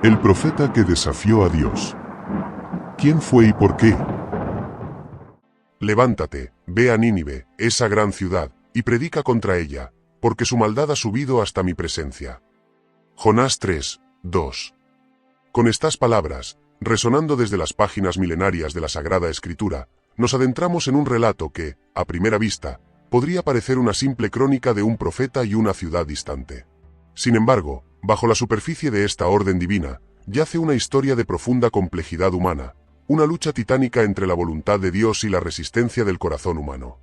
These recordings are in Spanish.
El profeta que desafió a Dios. ¿Quién fue y por qué? Levántate, ve a Nínive, esa gran ciudad, y predica contra ella, porque su maldad ha subido hasta mi presencia. Jonás 3, 2. Con estas palabras, resonando desde las páginas milenarias de la Sagrada Escritura, nos adentramos en un relato que, a primera vista, podría parecer una simple crónica de un profeta y una ciudad distante. Sin embargo, bajo la superficie de esta orden divina, yace una historia de profunda complejidad humana, una lucha titánica entre la voluntad de Dios y la resistencia del corazón humano.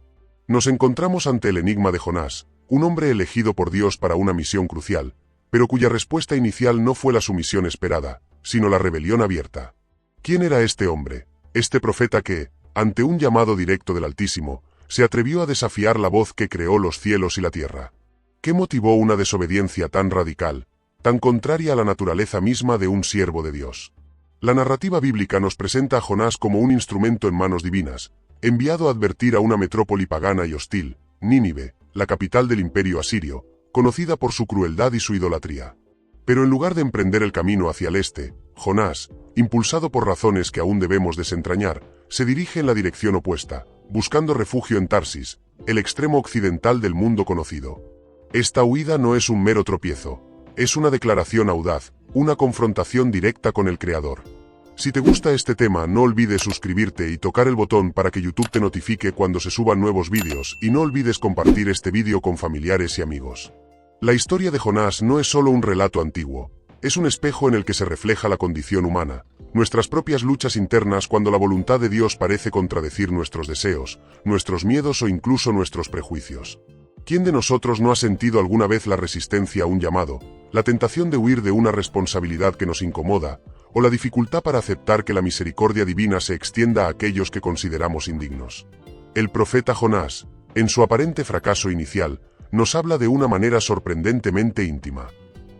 Nos encontramos ante el enigma de Jonás, un hombre elegido por Dios para una misión crucial, pero cuya respuesta inicial no fue la sumisión esperada, sino la rebelión abierta. ¿Quién era este hombre, este profeta que, ante un llamado directo del Altísimo, se atrevió a desafiar la voz que creó los cielos y la tierra? ¿Qué motivó una desobediencia tan radical, tan contraria a la naturaleza misma de un siervo de Dios? La narrativa bíblica nos presenta a Jonás como un instrumento en manos divinas, enviado a advertir a una metrópoli pagana y hostil, Nínive, la capital del imperio asirio, conocida por su crueldad y su idolatría. Pero en lugar de emprender el camino hacia el este, Jonás, impulsado por razones que aún debemos desentrañar, se dirige en la dirección opuesta, buscando refugio en Tarsis, el extremo occidental del mundo conocido. Esta huida no es un mero tropiezo, es una declaración audaz, una confrontación directa con el Creador. Si te gusta este tema, no olvides suscribirte y tocar el botón para que YouTube te notifique cuando se suban nuevos vídeos, y no olvides compartir este vídeo con familiares y amigos. La historia de Jonás no es solo un relato antiguo, es un espejo en el que se refleja la condición humana, nuestras propias luchas internas cuando la voluntad de Dios parece contradecir nuestros deseos, nuestros miedos o incluso nuestros prejuicios. ¿Quién de nosotros no ha sentido alguna vez la resistencia a un llamado, la tentación de huir de una responsabilidad que nos incomoda, o la dificultad para aceptar que la misericordia divina se extienda a aquellos que consideramos indignos? El profeta Jonás, en su aparente fracaso inicial, nos habla de una manera sorprendentemente íntima.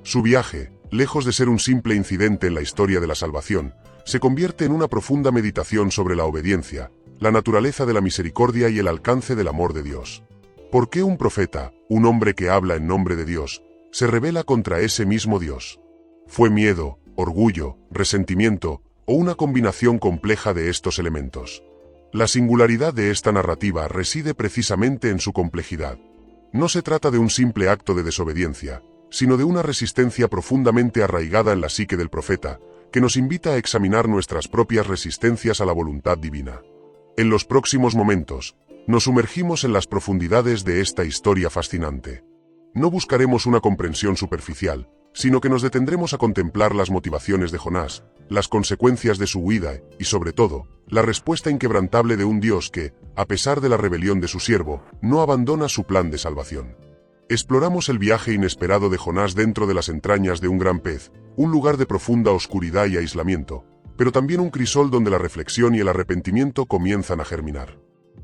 Su viaje, lejos de ser un simple incidente en la historia de la salvación, se convierte en una profunda meditación sobre la obediencia, la naturaleza de la misericordia y el alcance del amor de Dios. ¿Por qué un profeta, un hombre que habla en nombre de Dios, se rebela contra ese mismo Dios? ¿Fue miedo, orgullo, resentimiento, o una combinación compleja de estos elementos? La singularidad de esta narrativa reside precisamente en su complejidad. No se trata de un simple acto de desobediencia, sino de una resistencia profundamente arraigada en la psique del profeta, que nos invita a examinar nuestras propias resistencias a la voluntad divina. En los próximos momentos, nos sumergimos en las profundidades de esta historia fascinante. No buscaremos una comprensión superficial, sino que nos detendremos a contemplar las motivaciones de Jonás, las consecuencias de su huida y, sobre todo, la respuesta inquebrantable de un Dios que, a pesar de la rebelión de su siervo, no abandona su plan de salvación. Exploramos el viaje inesperado de Jonás dentro de las entrañas de un gran pez, un lugar de profunda oscuridad y aislamiento, pero también un crisol donde la reflexión y el arrepentimiento comienzan a germinar.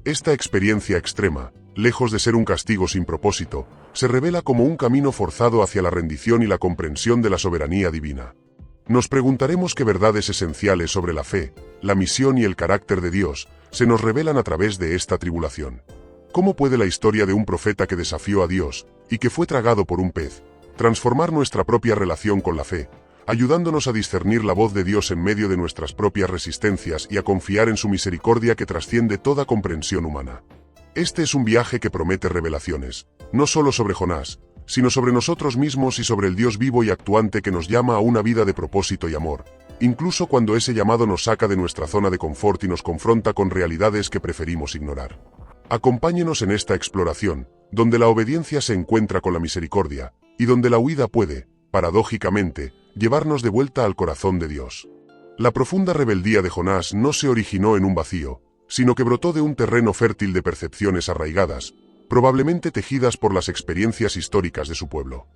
Esta experiencia extrema, lejos de ser un castigo sin propósito, se revela como un camino forzado hacia la rendición y la comprensión de la soberanía divina. Nos preguntaremos qué verdades esenciales sobre la fe, la misión y el carácter de Dios se nos revelan a través de esta tribulación. ¿Cómo puede la historia de un profeta que desafió a Dios y que fue tragado por un pez transformar nuestra propia relación con la fe, ayudándonos a discernir la voz de Dios en medio de nuestras propias resistencias y a confiar en su misericordia que trasciende toda comprensión humana? Este es un viaje que promete revelaciones, no solo sobre Jonás, sino sobre nosotros mismos y sobre el Dios vivo y actuante que nos llama a una vida de propósito y amor, incluso cuando ese llamado nos saca de nuestra zona de confort y nos confronta con realidades que preferimos ignorar. Acompáñenos en esta exploración, donde la obediencia se encuentra con la misericordia, y donde la huida puede, paradójicamente, llevarnos de vuelta al corazón de Dios. La profunda rebeldía de Jonás no se originó en un vacío, sino que brotó de un terreno fértil de percepciones arraigadas, probablemente tejidas por las experiencias históricas de su pueblo.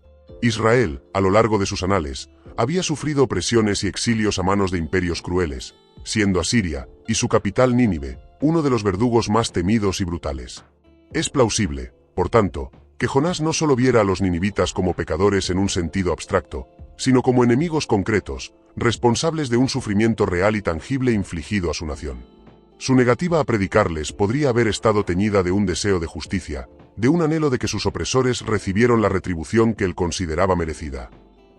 Israel, a lo largo de sus anales, había sufrido opresiones y exilios a manos de imperios crueles, siendo Asiria, y su capital Nínive, uno de los verdugos más temidos y brutales. Es plausible, por tanto, que Jonás no solo viera a los ninivitas como pecadores en un sentido abstracto, sino como enemigos concretos, responsables de un sufrimiento real y tangible infligido a su nación. Su negativa a predicarles podría haber estado teñida de un deseo de justicia, de un anhelo de que sus opresores recibieran la retribución que él consideraba merecida.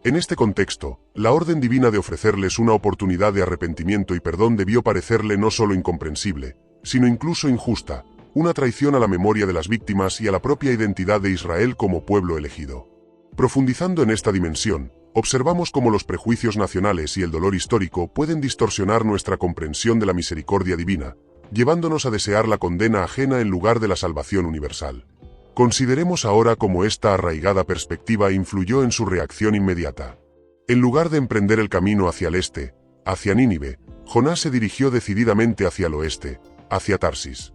En este contexto, la orden divina de ofrecerles una oportunidad de arrepentimiento y perdón debió parecerle no solo incomprensible, sino incluso injusta, una traición a la memoria de las víctimas y a la propia identidad de Israel como pueblo elegido. Profundizando en esta dimensión, observamos cómo los prejuicios nacionales y el dolor histórico pueden distorsionar nuestra comprensión de la misericordia divina, llevándonos a desear la condena ajena en lugar de la salvación universal. Consideremos ahora cómo esta arraigada perspectiva influyó en su reacción inmediata. En lugar de emprender el camino hacia el este, hacia Nínive, Jonás se dirigió decididamente hacia el oeste, hacia Tarsis.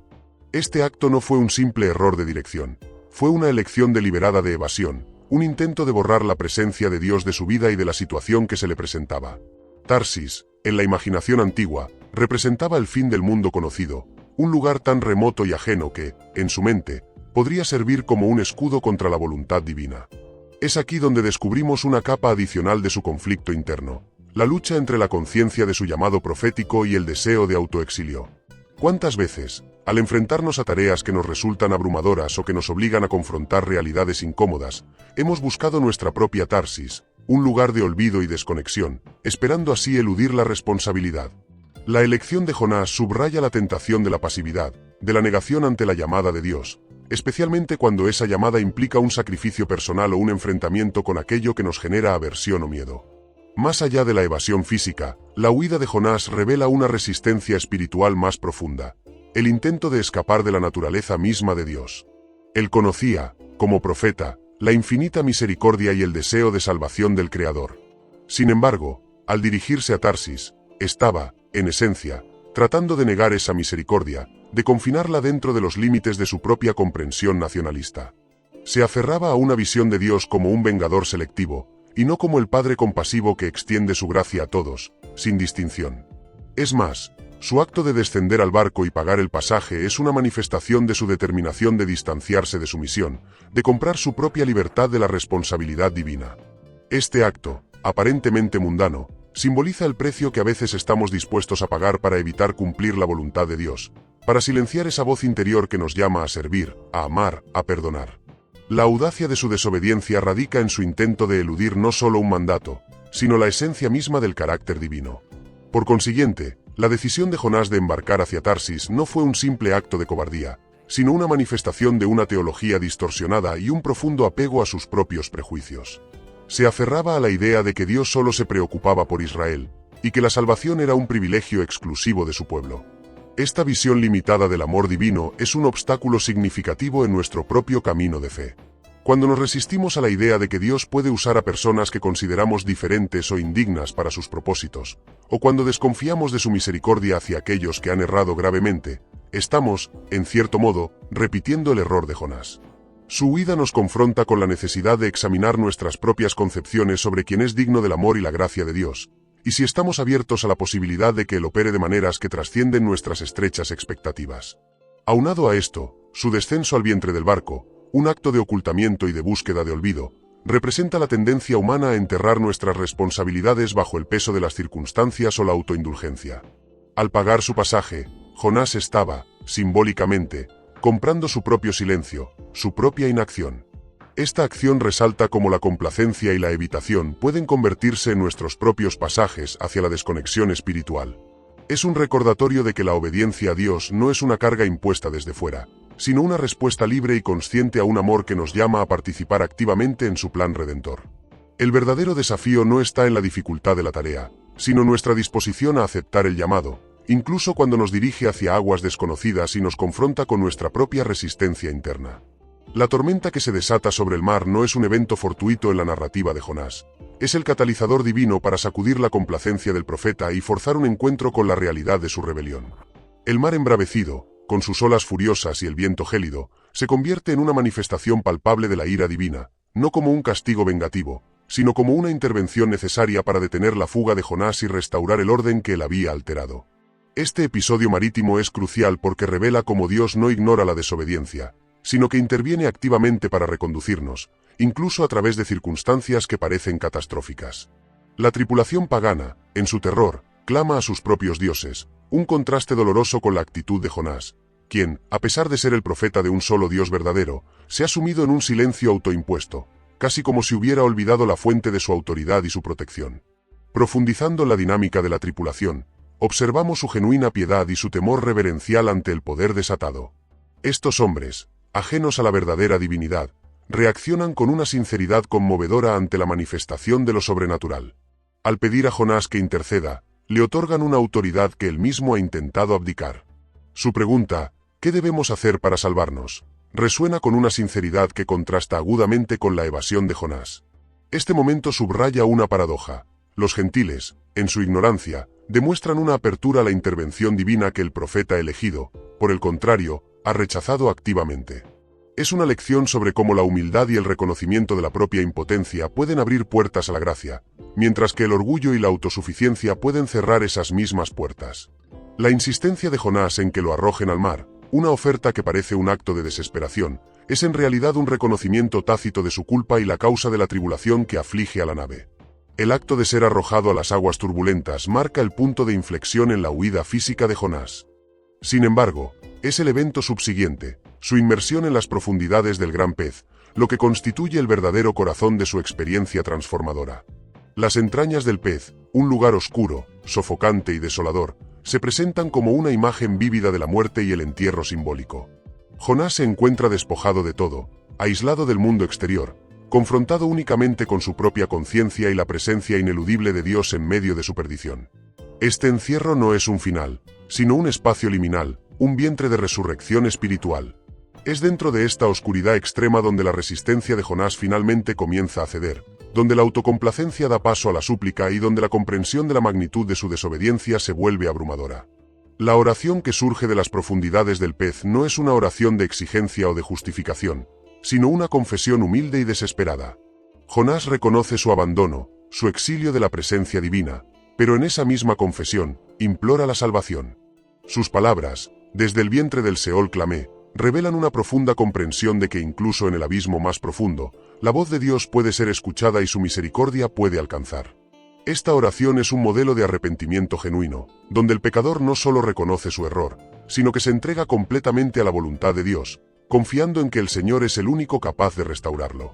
Este acto no fue un simple error de dirección, fue una elección deliberada de evasión, un intento de borrar la presencia de Dios de su vida y de la situación que se le presentaba. Tarsis, en la imaginación antigua, representaba el fin del mundo conocido, un lugar tan remoto y ajeno que, en su mente, podría servir como un escudo contra la voluntad divina. Es aquí donde descubrimos una capa adicional de su conflicto interno, la lucha entre la conciencia de su llamado profético y el deseo de autoexilio. ¿Cuántas veces, al enfrentarnos a tareas que nos resultan abrumadoras o que nos obligan a confrontar realidades incómodas, hemos buscado nuestra propia Tarsis, un lugar de olvido y desconexión, esperando así eludir la responsabilidad? La elección de Jonás subraya la tentación de la pasividad, de la negación ante la llamada de Dios, especialmente cuando esa llamada implica un sacrificio personal o un enfrentamiento con aquello que nos genera aversión o miedo. Más allá de la evasión física, la huida de Jonás revela una resistencia espiritual más profunda, el intento de escapar de la naturaleza misma de Dios. Él conocía, como profeta, la infinita misericordia y el deseo de salvación del Creador. Sin embargo, al dirigirse a Tarsis, estaba, en esencia, tratando de negar esa misericordia, de confinarla dentro de los límites de su propia comprensión nacionalista. Se aferraba a una visión de Dios como un vengador selectivo, y no como el Padre compasivo que extiende su gracia a todos, sin distinción. Es más, su acto de descender al barco y pagar el pasaje es una manifestación de su determinación de distanciarse de su misión, de comprar su propia libertad de la responsabilidad divina. Este acto, aparentemente mundano, simboliza el precio que a veces estamos dispuestos a pagar para evitar cumplir la voluntad de Dios, para silenciar esa voz interior que nos llama a servir, a amar, a perdonar. La audacia de su desobediencia radica en su intento de eludir no solo un mandato, sino la esencia misma del carácter divino. Por consiguiente, la decisión de Jonás de embarcar hacia Tarsis no fue un simple acto de cobardía, sino una manifestación de una teología distorsionada y un profundo apego a sus propios prejuicios. Se aferraba a la idea de que Dios solo se preocupaba por Israel, y que la salvación era un privilegio exclusivo de su pueblo. Esta visión limitada del amor divino es un obstáculo significativo en nuestro propio camino de fe. Cuando nos resistimos a la idea de que Dios puede usar a personas que consideramos diferentes o indignas para sus propósitos, o cuando desconfiamos de su misericordia hacia aquellos que han errado gravemente, estamos, en cierto modo, repitiendo el error de Jonás. Su huida nos confronta con la necesidad de examinar nuestras propias concepciones sobre quién es digno del amor y la gracia de Dios, y si estamos abiertos a la posibilidad de que Él opere de maneras que trascienden nuestras estrechas expectativas. Aunado a esto, su descenso al vientre del barco, un acto de ocultamiento y de búsqueda de olvido, representa la tendencia humana a enterrar nuestras responsabilidades bajo el peso de las circunstancias o la autoindulgencia. Al pagar su pasaje, Jonás estaba, simbólicamente, comprando su propio silencio, su propia inacción. Esta acción resalta cómo la complacencia y la evitación pueden convertirse en nuestros propios pasajes hacia la desconexión espiritual. Es un recordatorio de que la obediencia a Dios no es una carga impuesta desde fuera, sino una respuesta libre y consciente a un amor que nos llama a participar activamente en su plan redentor. El verdadero desafío no está en la dificultad de la tarea, sino nuestra disposición a aceptar el llamado, incluso cuando nos dirige hacia aguas desconocidas y nos confronta con nuestra propia resistencia interna. La tormenta que se desata sobre el mar no es un evento fortuito en la narrativa de Jonás. Es el catalizador divino para sacudir la complacencia del profeta y forzar un encuentro con la realidad de su rebelión. El mar embravecido, con sus olas furiosas y el viento gélido, se convierte en una manifestación palpable de la ira divina, no como un castigo vengativo, sino como una intervención necesaria para detener la fuga de Jonás y restaurar el orden que él había alterado. Este episodio marítimo es crucial porque revela cómo Dios no ignora la desobediencia, sino que interviene activamente para reconducirnos, incluso a través de circunstancias que parecen catastróficas. La tripulación pagana, en su terror, clama a sus propios dioses, un contraste doloroso con la actitud de Jonás, quien, a pesar de ser el profeta de un solo Dios verdadero, se ha sumido en un silencio autoimpuesto, casi como si hubiera olvidado la fuente de su autoridad y su protección. Profundizando en la dinámica de la tripulación, observamos su genuina piedad y su temor reverencial ante el poder desatado. Estos hombres, ajenos a la verdadera divinidad, reaccionan con una sinceridad conmovedora ante la manifestación de lo sobrenatural. Al pedir a Jonás que interceda, le otorgan una autoridad que él mismo ha intentado abdicar. Su pregunta, ¿qué debemos hacer para salvarnos?, resuena con una sinceridad que contrasta agudamente con la evasión de Jonás. Este momento subraya una paradoja. Los gentiles, en su ignorancia, demuestran una apertura a la intervención divina que el profeta elegido, por el contrario, ha rechazado activamente. Es una lección sobre cómo la humildad y el reconocimiento de la propia impotencia pueden abrir puertas a la gracia, mientras que el orgullo y la autosuficiencia pueden cerrar esas mismas puertas. La insistencia de Jonás en que lo arrojen al mar, una oferta que parece un acto de desesperación, es en realidad un reconocimiento tácito de su culpa y la causa de la tribulación que aflige a la nave. El acto de ser arrojado a las aguas turbulentas marca el punto de inflexión en la huida física de Jonás. Sin embargo, es el evento subsiguiente, su inmersión en las profundidades del gran pez, lo que constituye el verdadero corazón de su experiencia transformadora. Las entrañas del pez, un lugar oscuro, sofocante y desolador, se presentan como una imagen vívida de la muerte y el entierro simbólico. Jonás se encuentra despojado de todo, aislado del mundo exterior, confrontado únicamente con su propia conciencia y la presencia ineludible de Dios en medio de su perdición. Este encierro no es un final, sino un espacio liminal, un vientre de resurrección espiritual. Es dentro de esta oscuridad extrema donde la resistencia de Jonás finalmente comienza a ceder, donde la autocomplacencia da paso a la súplica y donde la comprensión de la magnitud de su desobediencia se vuelve abrumadora. La oración que surge de las profundidades del pez no es una oración de exigencia o de justificación, sino una confesión humilde y desesperada. Jonás reconoce su abandono, su exilio de la presencia divina, pero en esa misma confesión, implora la salvación. Sus palabras, desde el vientre del Seol clamé, revelan una profunda comprensión de que incluso en el abismo más profundo, la voz de Dios puede ser escuchada y su misericordia puede alcanzar. Esta oración es un modelo de arrepentimiento genuino, donde el pecador no solo reconoce su error, sino que se entrega completamente a la voluntad de Dios, confiando en que el Señor es el único capaz de restaurarlo.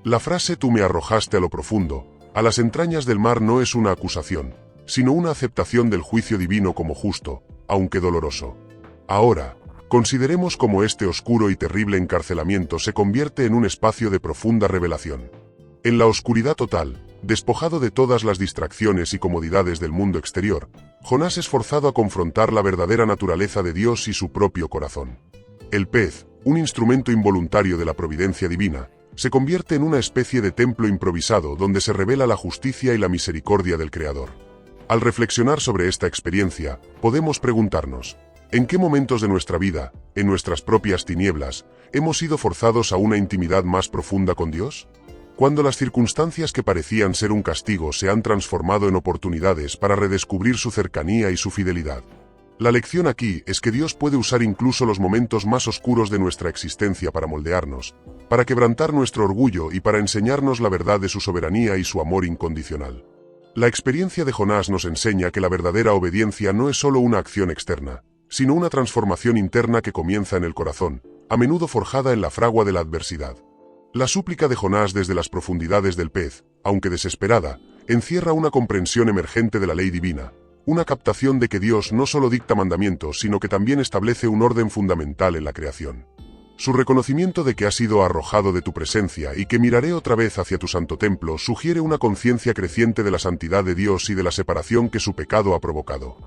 La frase «tú me arrojaste a lo profundo», a las entrañas del mar no es una acusación, sino una aceptación del juicio divino como justo, aunque doloroso. Ahora, consideremos cómo este oscuro y terrible encarcelamiento se convierte en un espacio de profunda revelación. En la oscuridad total, despojado de todas las distracciones y comodidades del mundo exterior, Jonás es forzado a confrontar la verdadera naturaleza de Dios y su propio corazón. El pez, un instrumento involuntario de la providencia divina, se convierte en una especie de templo improvisado donde se revela la justicia y la misericordia del Creador. Al reflexionar sobre esta experiencia, podemos preguntarnos, ¿en qué momentos de nuestra vida, en nuestras propias tinieblas, hemos sido forzados a una intimidad más profunda con Dios? Cuando las circunstancias que parecían ser un castigo se han transformado en oportunidades para redescubrir su cercanía y su fidelidad. La lección aquí es que Dios puede usar incluso los momentos más oscuros de nuestra existencia para moldearnos, para quebrantar nuestro orgullo y para enseñarnos la verdad de su soberanía y su amor incondicional. La experiencia de Jonás nos enseña que la verdadera obediencia no es solo una acción externa, sino una transformación interna que comienza en el corazón, a menudo forjada en la fragua de la adversidad. La súplica de Jonás desde las profundidades del pez, aunque desesperada, encierra una comprensión emergente de la ley divina, una captación de que Dios no solo dicta mandamientos, sino que también establece un orden fundamental en la creación. Su reconocimiento de que ha sido arrojado de tu presencia y que miraré otra vez hacia tu santo templo sugiere una conciencia creciente de la santidad de Dios y de la separación que su pecado ha provocado.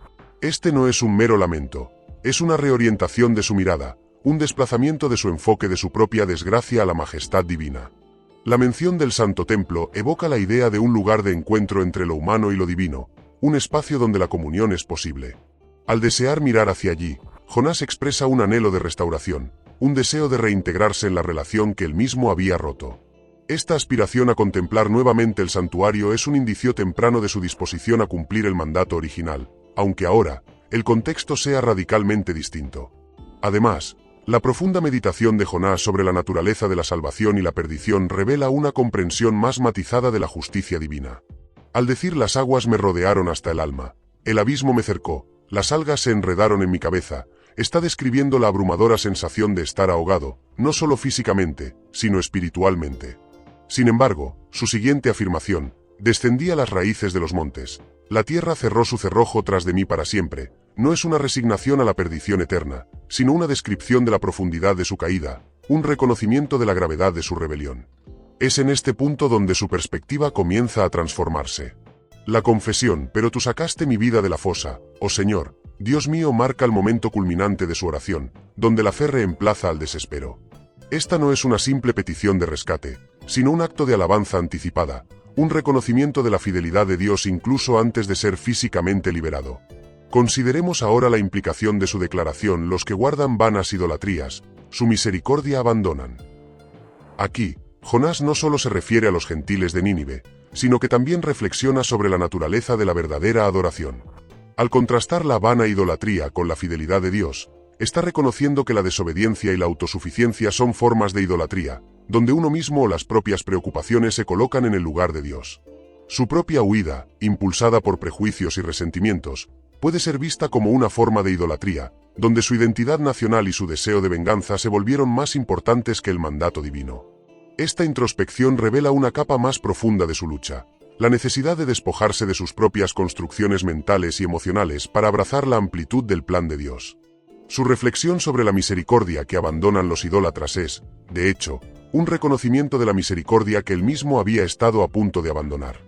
Este no es un mero lamento, es una reorientación de su mirada, un desplazamiento de su enfoque de su propia desgracia a la majestad divina. La mención del santo templo evoca la idea de un lugar de encuentro entre lo humano y lo divino, un espacio donde la comunión es posible. Al desear mirar hacia allí, Jonás expresa un anhelo de restauración, un deseo de reintegrarse en la relación que él mismo había roto. Esta aspiración a contemplar nuevamente el santuario es un indicio temprano de su disposición a cumplir el mandato original, aunque ahora, el contexto sea radicalmente distinto. Además, la profunda meditación de Jonás sobre la naturaleza de la salvación y la perdición revela una comprensión más matizada de la justicia divina. Al decir las aguas me rodearon hasta el alma, el abismo me cercó, las algas se enredaron en mi cabeza, está describiendo la abrumadora sensación de estar ahogado, no solo físicamente, sino espiritualmente. Sin embargo, su siguiente afirmación: descendí a las raíces de los montes. La tierra cerró su cerrojo tras de mí para siempre. No es una resignación a la perdición eterna, sino una descripción de la profundidad de su caída, un reconocimiento de la gravedad de su rebelión. Es en este punto donde su perspectiva comienza a transformarse. La confesión: pero tú sacaste mi vida de la fosa, oh Señor, Dios mío, marca el momento culminante de su oración, donde la fe reemplaza al desespero. Esta no es una simple petición de rescate, sino un acto de alabanza anticipada, un reconocimiento de la fidelidad de Dios incluso antes de ser físicamente liberado. Consideremos ahora la implicación de su declaración: los que guardan vanas idolatrías, su misericordia abandonan. Aquí, Jonás no solo se refiere a los gentiles de Nínive, sino que también reflexiona sobre la naturaleza de la verdadera adoración. Al contrastar la vana idolatría con la fidelidad de Dios, está reconociendo que la desobediencia y la autosuficiencia son formas de idolatría, donde uno mismo o las propias preocupaciones se colocan en el lugar de Dios. Su propia huida, impulsada por prejuicios y resentimientos, puede ser vista como una forma de idolatría, donde su identidad nacional y su deseo de venganza se volvieron más importantes que el mandato divino. Esta introspección revela una capa más profunda de su lucha: la necesidad de despojarse de sus propias construcciones mentales y emocionales para abrazar la amplitud del plan de Dios. Su reflexión sobre la misericordia que abandonan los idólatras es, de hecho, un reconocimiento de la misericordia que él mismo había estado a punto de abandonar.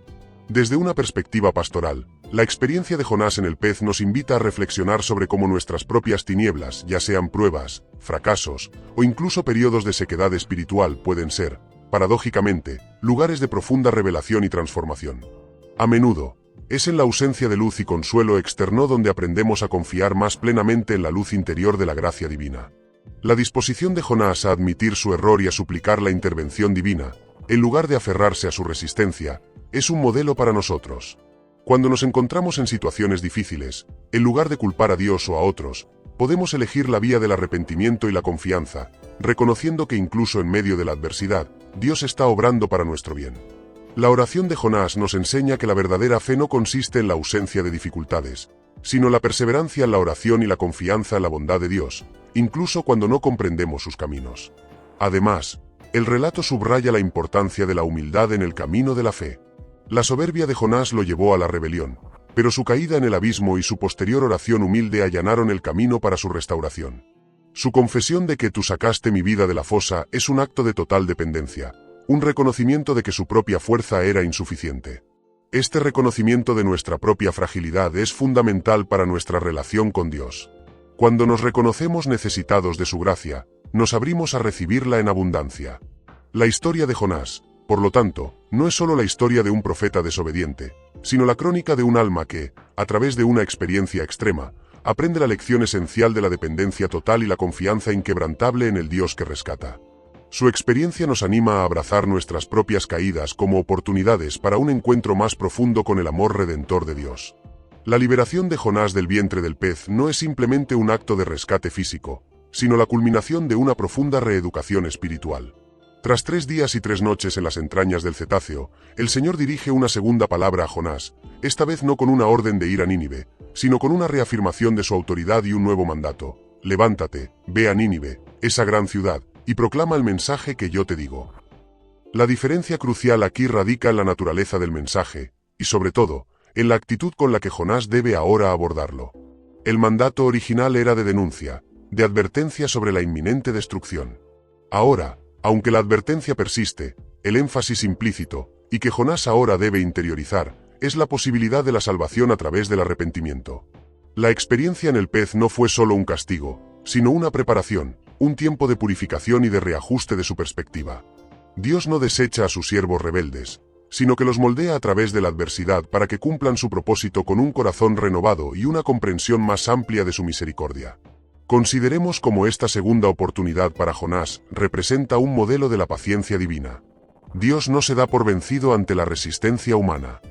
Desde una perspectiva pastoral, la experiencia de Jonás en el pez nos invita a reflexionar sobre cómo nuestras propias tinieblas, ya sean pruebas, fracasos o incluso periodos de sequedad espiritual, pueden ser, paradójicamente, lugares de profunda revelación y transformación. A menudo, es en la ausencia de luz y consuelo externo donde aprendemos a confiar más plenamente en la luz interior de la gracia divina. La disposición de Jonás a admitir su error y a suplicar la intervención divina, en lugar de aferrarse a su resistencia, es un modelo para nosotros. Cuando nos encontramos en situaciones difíciles, en lugar de culpar a Dios o a otros, podemos elegir la vía del arrepentimiento y la confianza, reconociendo que incluso en medio de la adversidad, Dios está obrando para nuestro bien. La oración de Jonás nos enseña que la verdadera fe no consiste en la ausencia de dificultades, sino la perseverancia en la oración y la confianza en la bondad de Dios, incluso cuando no comprendemos sus caminos. Además, el relato subraya la importancia de la humildad en el camino de la fe. La soberbia de Jonás lo llevó a la rebelión, pero su caída en el abismo y su posterior oración humilde allanaron el camino para su restauración. Su confesión de que tú sacaste mi vida de la fosa es un acto de total dependencia, un reconocimiento de que su propia fuerza era insuficiente. Este reconocimiento de nuestra propia fragilidad es fundamental para nuestra relación con Dios. Cuando nos reconocemos necesitados de su gracia, nos abrimos a recibirla en abundancia. La historia de Jonás, por lo tanto, no es solo la historia de un profeta desobediente, sino la crónica de un alma que, a través de una experiencia extrema, aprende la lección esencial de la dependencia total y la confianza inquebrantable en el Dios que rescata. Su experiencia nos anima a abrazar nuestras propias caídas como oportunidades para un encuentro más profundo con el amor redentor de Dios. La liberación de Jonás del vientre del pez no es simplemente un acto de rescate físico, sino la culminación de una profunda reeducación espiritual. Tras 3 días y 3 noches en las entrañas del cetáceo, el Señor dirige una segunda palabra a Jonás, esta vez no con una orden de ir a Nínive, sino con una reafirmación de su autoridad y un nuevo mandato: levántate, ve a Nínive, esa gran ciudad, y proclama el mensaje que yo te digo. La diferencia crucial aquí radica en la naturaleza del mensaje, y sobre todo, en la actitud con la que Jonás debe ahora abordarlo. El mandato original era de denuncia, de advertencia sobre la inminente destrucción. Ahora, aunque la advertencia persiste, el énfasis implícito, y que Jonás ahora debe interiorizar, es la posibilidad de la salvación a través del arrepentimiento. La experiencia en el pez no fue solo un castigo, sino una preparación, un tiempo de purificación y de reajuste de su perspectiva. Dios no desecha a sus siervos rebeldes, sino que los moldea a través de la adversidad para que cumplan su propósito con un corazón renovado y una comprensión más amplia de su misericordia. Consideremos cómo esta segunda oportunidad para Jonás representa un modelo de la paciencia divina. Dios no se da por vencido ante la resistencia humana.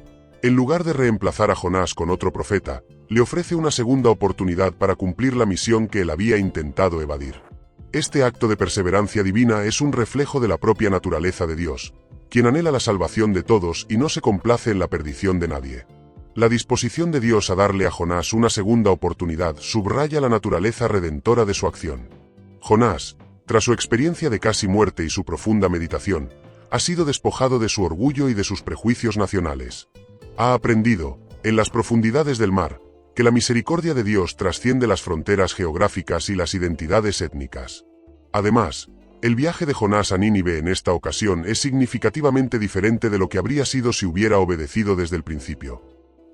En lugar de reemplazar a Jonás con otro profeta, le ofrece una segunda oportunidad para cumplir la misión que él había intentado evadir. Este acto de perseverancia divina es un reflejo de la propia naturaleza de Dios, quien anhela la salvación de todos y no se complace en la perdición de nadie. La disposición de Dios a darle a Jonás una segunda oportunidad subraya la naturaleza redentora de su acción. Jonás, tras su experiencia de casi muerte y su profunda meditación, ha sido despojado de su orgullo y de sus prejuicios nacionales. Ha aprendido, en las profundidades del mar, que la misericordia de Dios trasciende las fronteras geográficas y las identidades étnicas. Además, el viaje de Jonás a Nínive en esta ocasión es significativamente diferente de lo que habría sido si hubiera obedecido desde el principio.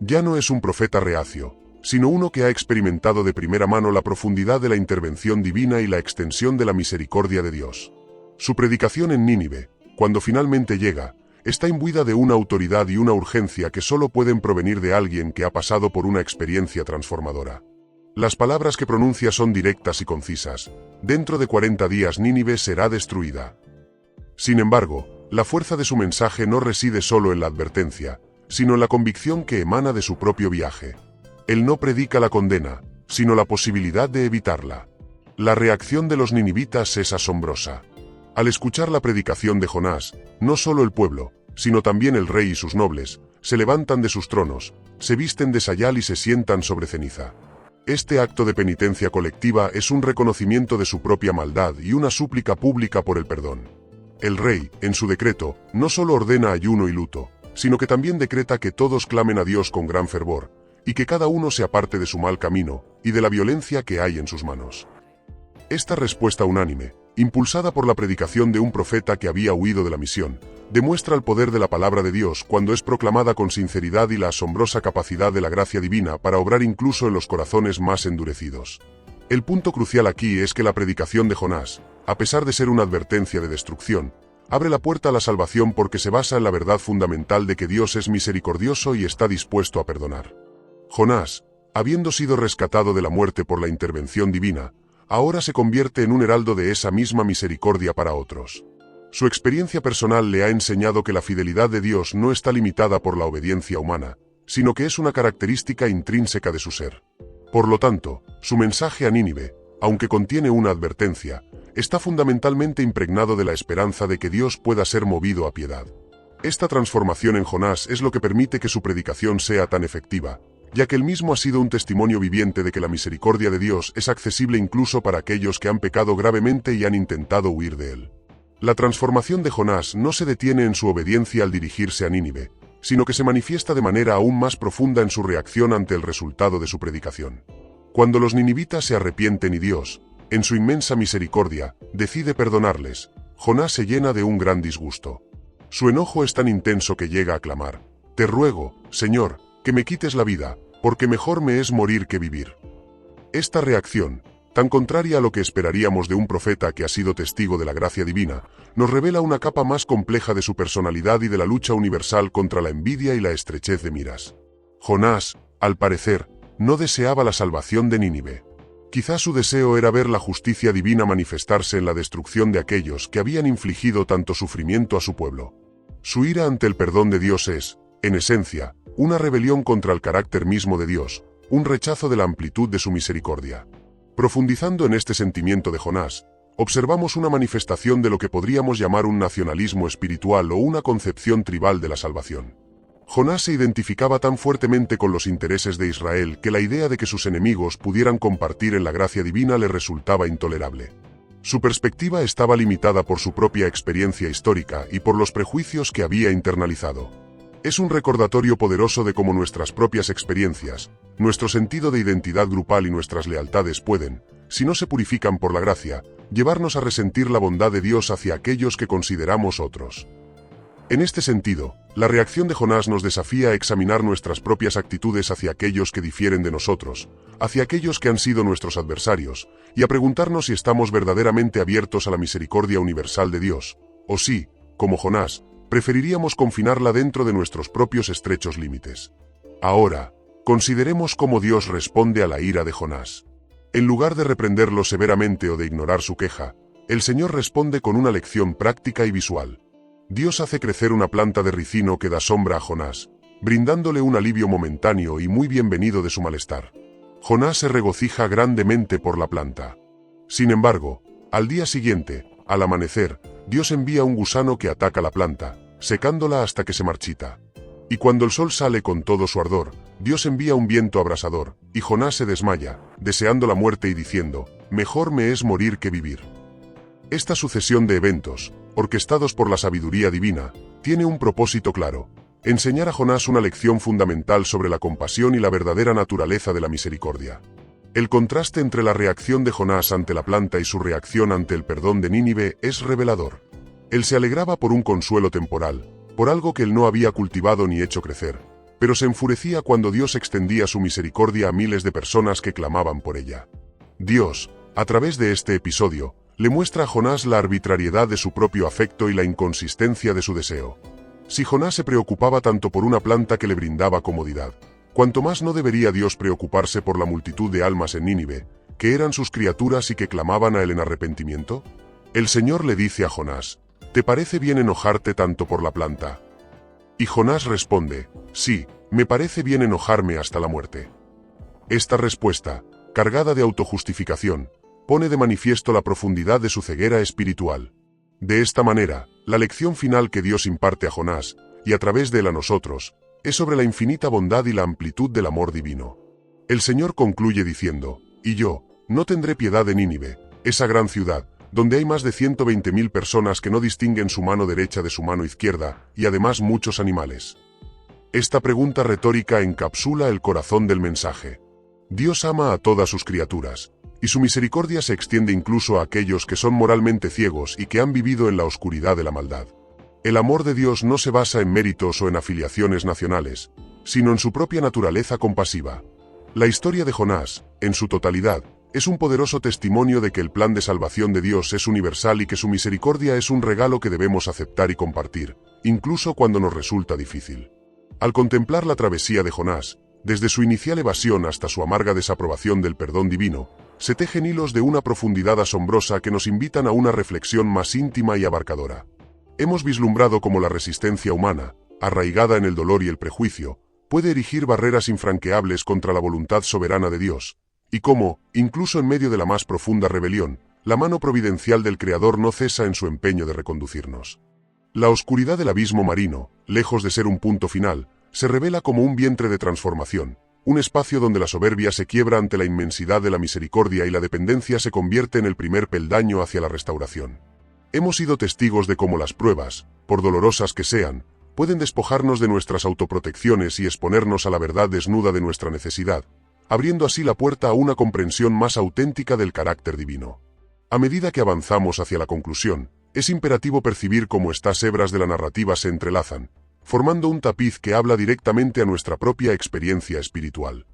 Ya no es un profeta reacio, sino uno que ha experimentado de primera mano la profundidad de la intervención divina y la extensión de la misericordia de Dios. Su predicación en Nínive, cuando finalmente llega, está imbuida de una autoridad y una urgencia que solo pueden provenir de alguien que ha pasado por una experiencia transformadora. Las palabras que pronuncia son directas y concisas. Dentro de 40 días Nínive será destruida. Sin embargo, la fuerza de su mensaje no reside solo en la advertencia, sino en la convicción que emana de su propio viaje. Él no predica la condena, sino la posibilidad de evitarla. La reacción de los ninivitas es asombrosa. Al escuchar la predicación de Jonás, no solo el pueblo, sino también el rey y sus nobles, se levantan de sus tronos, se visten de sayal y se sientan sobre ceniza. Este acto de penitencia colectiva es un reconocimiento de su propia maldad y una súplica pública por el perdón. El rey, en su decreto, no solo ordena ayuno y luto, sino que también decreta que todos clamen a Dios con gran fervor, y que cada uno se aparte de su mal camino y de la violencia que hay en sus manos. Esta respuesta unánime, impulsada por la predicación de un profeta que había huido de la misión, demuestra el poder de la palabra de Dios cuando es proclamada con sinceridad y la asombrosa capacidad de la gracia divina para obrar incluso en los corazones más endurecidos. El punto crucial aquí es que la predicación de Jonás, a pesar de ser una advertencia de destrucción, abre la puerta a la salvación porque se basa en la verdad fundamental de que Dios es misericordioso y está dispuesto a perdonar. Jonás, habiendo sido rescatado de la muerte por la intervención divina, ahora se convierte en un heraldo de esa misma misericordia para otros. Su experiencia personal le ha enseñado que la fidelidad de Dios no está limitada por la obediencia humana, sino que es una característica intrínseca de su ser. Por lo tanto, su mensaje a Nínive, aunque contiene una advertencia, está fundamentalmente impregnado de la esperanza de que Dios pueda ser movido a piedad. Esta transformación en Jonás es lo que permite que su predicación sea tan efectiva, ya que él mismo ha sido un testimonio viviente de que la misericordia de Dios es accesible incluso para aquellos que han pecado gravemente y han intentado huir de él. La transformación de Jonás no se detiene en su obediencia al dirigirse a Nínive, sino que se manifiesta de manera aún más profunda en su reacción ante el resultado de su predicación. Cuando los ninivitas se arrepienten y Dios, en su inmensa misericordia, decide perdonarles, Jonás se llena de un gran disgusto. Su enojo es tan intenso que llega a clamar: «Te ruego, Señor, que me quites la vida, porque mejor me es morir que vivir». Esta reacción, tan contraria a lo que esperaríamos de un profeta que ha sido testigo de la gracia divina, nos revela una capa más compleja de su personalidad y de la lucha universal contra la envidia y la estrechez de miras. Jonás, al parecer, no deseaba la salvación de Nínive. Quizá su deseo era ver la justicia divina manifestarse en la destrucción de aquellos que habían infligido tanto sufrimiento a su pueblo. Su ira ante el perdón de Dios es, en esencia, una rebelión contra el carácter mismo de Dios, un rechazo de la amplitud de su misericordia. Profundizando en este sentimiento de Jonás, observamos una manifestación de lo que podríamos llamar un nacionalismo espiritual o una concepción tribal de la salvación. Jonás se identificaba tan fuertemente con los intereses de Israel que la idea de que sus enemigos pudieran compartir en la gracia divina le resultaba intolerable. Su perspectiva estaba limitada por su propia experiencia histórica y por los prejuicios que había internalizado. Es un recordatorio poderoso de cómo nuestras propias experiencias, nuestro sentido de identidad grupal y nuestras lealtades pueden, si no se purifican por la gracia, llevarnos a resentir la bondad de Dios hacia aquellos que consideramos otros. En este sentido, la reacción de Jonás nos desafía a examinar nuestras propias actitudes hacia aquellos que difieren de nosotros, hacia aquellos que han sido nuestros adversarios, y a preguntarnos si estamos verdaderamente abiertos a la misericordia universal de Dios, o si, como Jonás, preferiríamos confinarla dentro de nuestros propios estrechos límites. Ahora, consideremos cómo Dios responde a la ira de Jonás. En lugar de reprenderlo severamente o de ignorar su queja, el Señor responde con una lección práctica y visual. Dios hace crecer una planta de ricino que da sombra a Jonás, brindándole un alivio momentáneo y muy bienvenido de su malestar. Jonás se regocija grandemente por la planta. Sin embargo, al día siguiente, al amanecer, Dios envía un gusano que ataca la planta, secándola hasta que se marchita. Y cuando el sol sale con todo su ardor, Dios envía un viento abrasador, y Jonás se desmaya, deseando la muerte y diciendo: «Mejor me es morir que vivir». Esta sucesión de eventos, orquestados por la sabiduría divina, tiene un propósito claro: enseñar a Jonás una lección fundamental sobre la compasión y la verdadera naturaleza de la misericordia. El contraste entre la reacción de Jonás ante la planta y su reacción ante el perdón de Nínive es revelador. Él se alegraba por un consuelo temporal, por algo que él no había cultivado ni hecho crecer, pero se enfurecía cuando Dios extendía su misericordia a miles de personas que clamaban por ella. Dios, a través de este episodio, le muestra a Jonás la arbitrariedad de su propio afecto y la inconsistencia de su deseo. Si Jonás se preocupaba tanto por una planta que le brindaba comodidad, ¿cuánto más no debería Dios preocuparse por la multitud de almas en Nínive, que eran sus criaturas y que clamaban a él en arrepentimiento? El Señor le dice a Jonás: ¿te parece bien enojarte tanto por la planta? Y Jonás responde: sí, me parece bien enojarme hasta la muerte. Esta respuesta, cargada de autojustificación, pone de manifiesto la profundidad de su ceguera espiritual. De esta manera, la lección final que Dios imparte a Jonás, y a través de él a nosotros, es sobre la infinita bondad y la amplitud del amor divino. El Señor concluye diciendo: y yo, no tendré piedad de Nínive, esa gran ciudad, donde hay más de 120.000 personas que no distinguen su mano derecha de su mano izquierda, y además muchos animales. Esta pregunta retórica encapsula el corazón del mensaje. Dios ama a todas sus criaturas, y su misericordia se extiende incluso a aquellos que son moralmente ciegos y que han vivido en la oscuridad de la maldad. El amor de Dios no se basa en méritos o en afiliaciones nacionales, sino en su propia naturaleza compasiva. La historia de Jonás, en su totalidad, es un poderoso testimonio de que el plan de salvación de Dios es universal y que su misericordia es un regalo que debemos aceptar y compartir, incluso cuando nos resulta difícil. Al contemplar la travesía de Jonás, desde su inicial evasión hasta su amarga desaprobación del perdón divino, se tejen hilos de una profundidad asombrosa que nos invitan a una reflexión más íntima y abarcadora. Hemos vislumbrado cómo la resistencia humana, arraigada en el dolor y el prejuicio, puede erigir barreras infranqueables contra la voluntad soberana de Dios, y cómo, incluso en medio de la más profunda rebelión, la mano providencial del Creador no cesa en su empeño de reconducirnos. La oscuridad del abismo marino, lejos de ser un punto final, se revela como un vientre de transformación, un espacio donde la soberbia se quiebra ante la inmensidad de la misericordia y la dependencia se convierte en el primer peldaño hacia la restauración. Hemos sido testigos de cómo las pruebas, por dolorosas que sean, pueden despojarnos de nuestras autoprotecciones y exponernos a la verdad desnuda de nuestra necesidad, abriendo así la puerta a una comprensión más auténtica del carácter divino. A medida que avanzamos hacia la conclusión, es imperativo percibir cómo estas hebras de la narrativa se entrelazan, formando un tapiz que habla directamente a nuestra propia experiencia espiritual.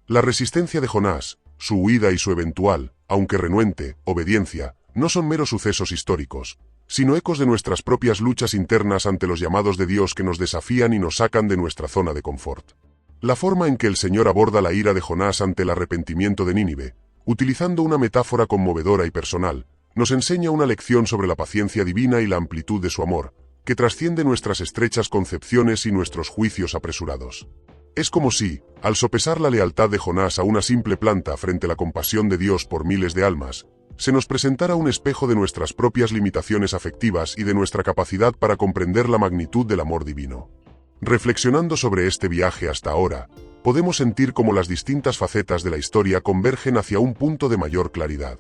La resistencia de Jonás, su huida y su eventual, aunque renuente, obediencia, no son meros sucesos históricos, sino ecos de nuestras propias luchas internas ante los llamados de Dios que nos desafían y nos sacan de nuestra zona de confort. La forma en que el Señor aborda la ira de Jonás ante el arrepentimiento de Nínive, utilizando una metáfora conmovedora y personal, nos enseña una lección sobre la paciencia divina y la amplitud de su amor, que trasciende nuestras estrechas concepciones y nuestros juicios apresurados. Es como si, al sopesar la lealtad de Jonás a una simple planta frente a la compasión de Dios por miles de almas, se nos presentara un espejo de nuestras propias limitaciones afectivas y de nuestra capacidad para comprender la magnitud del amor divino. Reflexionando sobre este viaje hasta ahora, podemos sentir cómo las distintas facetas de la historia convergen hacia un punto de mayor claridad.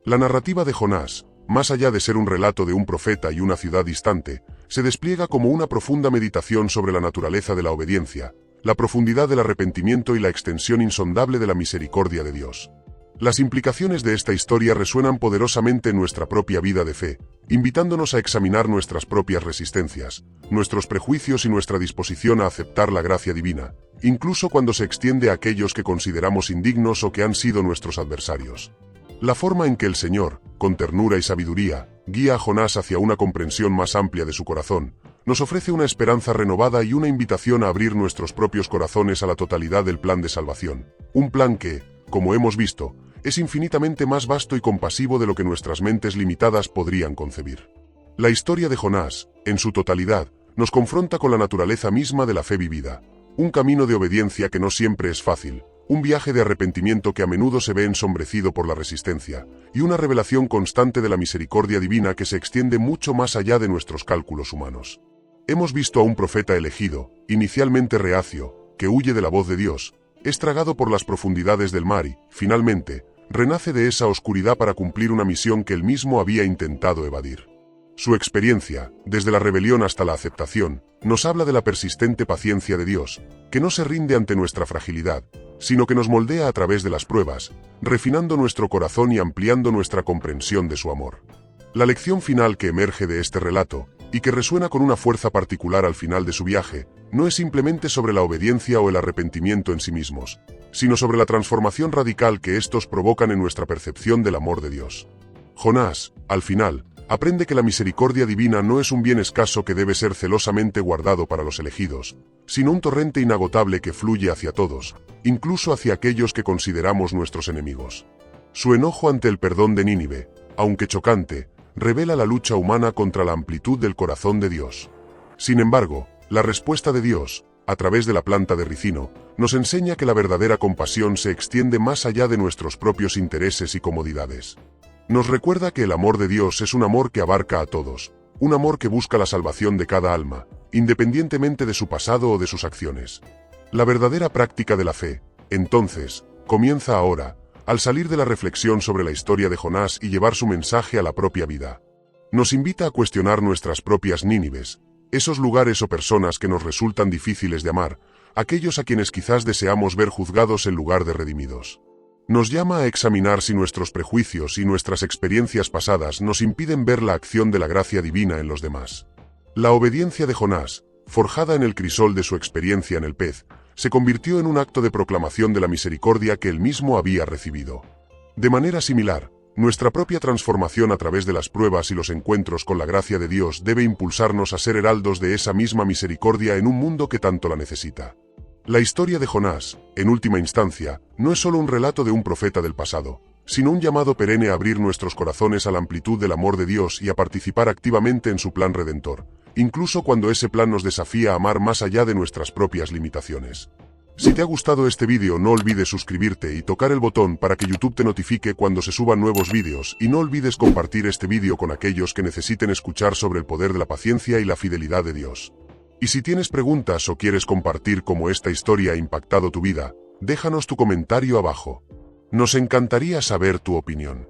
La narrativa de Jonás, más allá de ser un relato de un profeta y una ciudad distante, se despliega como una profunda meditación sobre la naturaleza de la obediencia, la profundidad del arrepentimiento y la extensión insondable de la misericordia de Dios. Las implicaciones de esta historia resuenan poderosamente en nuestra propia vida de fe, invitándonos a examinar nuestras propias resistencias, nuestros prejuicios y nuestra disposición a aceptar la gracia divina, incluso cuando se extiende a aquellos que consideramos indignos o que han sido nuestros adversarios. La forma en que el Señor, con ternura y sabiduría, guía a Jonás hacia una comprensión más amplia de su corazón, nos ofrece una esperanza renovada y una invitación a abrir nuestros propios corazones a la totalidad del plan de salvación, un plan que, como hemos visto, es infinitamente más vasto y compasivo de lo que nuestras mentes limitadas podrían concebir. La historia de Jonás, en su totalidad, nos confronta con la naturaleza misma de la fe vivida, un camino de obediencia que no siempre es fácil, un viaje de arrepentimiento que a menudo se ve ensombrecido por la resistencia, y una revelación constante de la misericordia divina que se extiende mucho más allá de nuestros cálculos humanos. Hemos visto a un profeta elegido, inicialmente reacio, que huye de la voz de Dios, es tragado por las profundidades del mar y, finalmente, renace de esa oscuridad para cumplir una misión que él mismo había intentado evadir. Su experiencia, desde la rebelión hasta la aceptación, nos habla de la persistente paciencia de Dios, que no se rinde ante nuestra fragilidad, sino que nos moldea a través de las pruebas, refinando nuestro corazón y ampliando nuestra comprensión de su amor. La lección final que emerge de este relato, y que resuena con una fuerza particular al final de su viaje, no es simplemente sobre la obediencia o el arrepentimiento en sí mismos, sino sobre la transformación radical que estos provocan en nuestra percepción del amor de Dios. Jonás, al final, aprende que la misericordia divina no es un bien escaso que debe ser celosamente guardado para los elegidos, sino un torrente inagotable que fluye hacia todos, incluso hacia aquellos que consideramos nuestros enemigos. Su enojo ante el perdón de Nínive, aunque chocante, revela la lucha humana contra la amplitud del corazón de Dios. Sin embargo, la respuesta de Dios, a través de la planta de ricino, nos enseña que la verdadera compasión se extiende más allá de nuestros propios intereses y comodidades. Nos recuerda que el amor de Dios es un amor que abarca a todos, un amor que busca la salvación de cada alma, independientemente de su pasado o de sus acciones. La verdadera práctica de la fe, entonces, comienza ahora, al salir de la reflexión sobre la historia de Jonás y llevar su mensaje a la propia vida. Nos invita a cuestionar nuestras propias Nínives, esos lugares o personas que nos resultan difíciles de amar, aquellos a quienes quizás deseamos ver juzgados en lugar de redimidos. Nos llama a examinar si nuestros prejuicios y nuestras experiencias pasadas nos impiden ver la acción de la gracia divina en los demás. La obediencia de Jonás, forjada en el crisol de su experiencia en el pez, se convirtió en un acto de proclamación de la misericordia que él mismo había recibido. De manera similar, nuestra propia transformación a través de las pruebas y los encuentros con la gracia de Dios debe impulsarnos a ser heraldos de esa misma misericordia en un mundo que tanto la necesita. La historia de Jonás, en última instancia, no es solo un relato de un profeta del pasado, sino un llamado perenne a abrir nuestros corazones a la amplitud del amor de Dios y a participar activamente en su plan redentor, incluso cuando ese plan nos desafía a amar más allá de nuestras propias limitaciones. Si te ha gustado este vídeo, no olvides suscribirte y tocar el botón para que YouTube te notifique cuando se suban nuevos vídeos, y no olvides compartir este vídeo con aquellos que necesiten escuchar sobre el poder de la paciencia y la fidelidad de Dios. Y si tienes preguntas o quieres compartir cómo esta historia ha impactado tu vida, déjanos tu comentario abajo. Nos encantaría saber tu opinión.